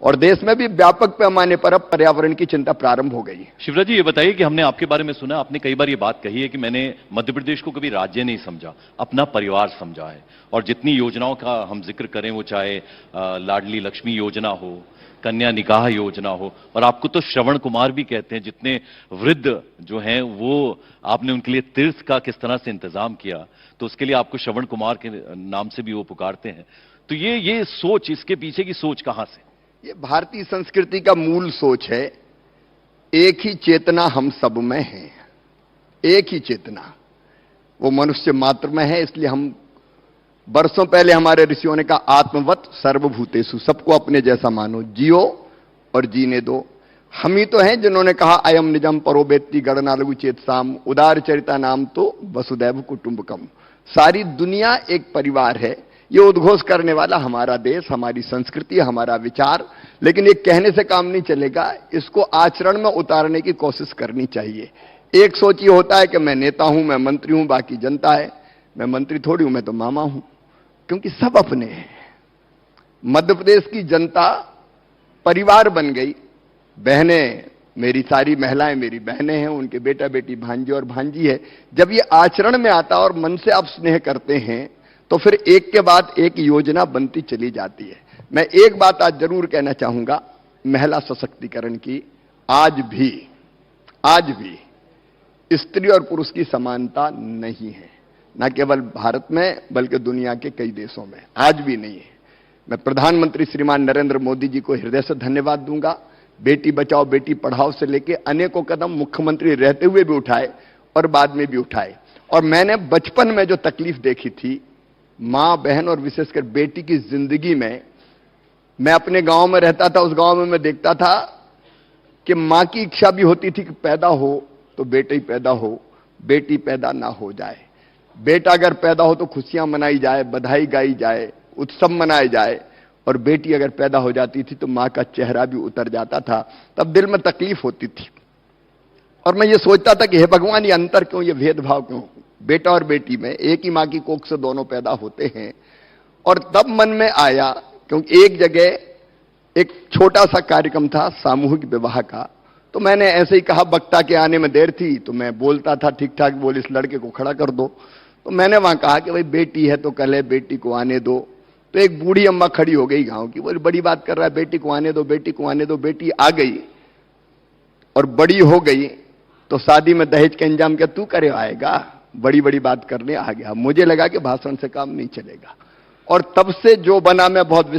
और देश में भी व्यापक पैमाने पर अब पर्यावरण की चिंता प्रारंभ हो गई है। शिवराज जी, ये बताइए कि हमने आपके बारे में सुना, आपने कई बार ये बात कही है कि मैंने मध्य प्रदेश को कभी राज्य नहीं समझा, अपना परिवार समझा है। और जितनी योजनाओं का हम जिक्र करें, वो चाहे लाडली लक्ष्मी योजना हो, कन्या निकाह योजना हो, और आपको तो श्रवण कुमार भी कहते हैं, जितने वृद्ध जो हैं वो आपने उनके लिए तीर्थ का किस तरह से इंतजाम किया, तो उसके लिए आपको श्रवण कुमार के नाम से भी वो पुकारते हैं। तो ये सोच, इसके पीछे की सोच कहां से? ये भारतीय संस्कृति का मूल सोच है। एक ही चेतना हम सब में है, एक ही चेतना, वो मनुष्य मात्र में है। इसलिए हम वर्षों पहले हमारे ऋषियों ने कहा, आत्मवत सर्वभूतेषु, सबको अपने जैसा मानो, जियो और जीने दो। हम ही तो हैं जिन्होंने कहा, अयम निजम परो वेत्ति गणना लघु चेतसाम, उदार चरिता नाम तो वसुदैव कुटुंबकम। सारी दुनिया एक परिवार है। ये उद्घोष करने वाला हमारा देश, हमारी संस्कृति, हमारा विचार। लेकिन ये कहने से काम नहीं चलेगा, इसको आचरण में उतारने की कोशिश करनी चाहिए। एक सोच ये होता है कि मैं नेता हूं, मैं मंत्री हूं, बाकी जनता है। मैं मंत्री थोड़ी हूं, मैं तो मामा हूं, क्योंकि सब अपने हैं। मध्य प्रदेश की जनता परिवार बन गई। बहनें, मेरी सारी महिलाएं मेरी बहनें हैं, उनके बेटा बेटी भांजे और भांजी है। जब ये आचरण में आता और मन से आप स्नेह करते हैं, तो फिर एक के बाद एक योजना बनती चली जाती है। मैं एक बात आज जरूर कहना चाहूंगा, महिला सशक्तिकरण की। आज भी स्त्री और पुरुष की समानता नहीं है, न केवल भारत में बल्कि दुनिया के कई देशों में आज भी नहीं है। मैं प्रधानमंत्री श्रीमान नरेंद्र मोदी जी को हृदय से धन्यवाद दूंगा। बेटी बचाओ बेटी पढ़ाओ से लेकर अनेकों कदम मुख्यमंत्री रहते हुए भी उठाए और बाद में भी उठाए। और मैंने बचपन में जो तकलीफ देखी थी मां बहन और विशेषकर बेटी की जिंदगी में, मैं अपने गांव में रहता था, उस गांव में मैं देखता था कि मां की इच्छा भी होती थी कि पैदा हो तो बेटे ही पैदा हो, बेटी पैदा ना हो जाए। बेटा अगर पैदा हो तो खुशियां मनाई जाए, बधाई गाई जाए, उत्सव मनाए जाए। और बेटी अगर पैदा हो जाती थी तो मां का चेहरा भी उतर जाता था। तब दिल में तकलीफ होती थी और मैं ये सोचता था कि हे भगवान, ये अंतर क्यों, ये भेदभाव क्यों? बेटा और बेटी में एक ही मां की कोख से दोनों पैदा होते हैं। और तब मन में आया, क्योंकि एक जगह एक छोटा सा कार्यक्रम था सामूहिक विवाह का, तो मैंने ऐसे ही कहा, वक्ता के आने में देर थी तो मैं बोलता था ठीक ठाक, बोल इस लड़के को खड़ा कर दो। तो मैंने वहां कहा कि भाई बेटी है तो कल है, बेटी को आने दो। तो एक बूढ़ी अम्मा खड़ी हो गई गांव की, बोली बड़ी बात कर रहा है, बेटी को आने दो, बेटी को आने दो। बेटी आ गई और बड़ी हो गई तो शादी में दहेज का इंतजाम क्या तू करे आएगा? बड़ी बड़ी बात करने आ गया। मुझे लगा कि भाषण से काम नहीं चलेगा और तब से जो बना मैं बहुत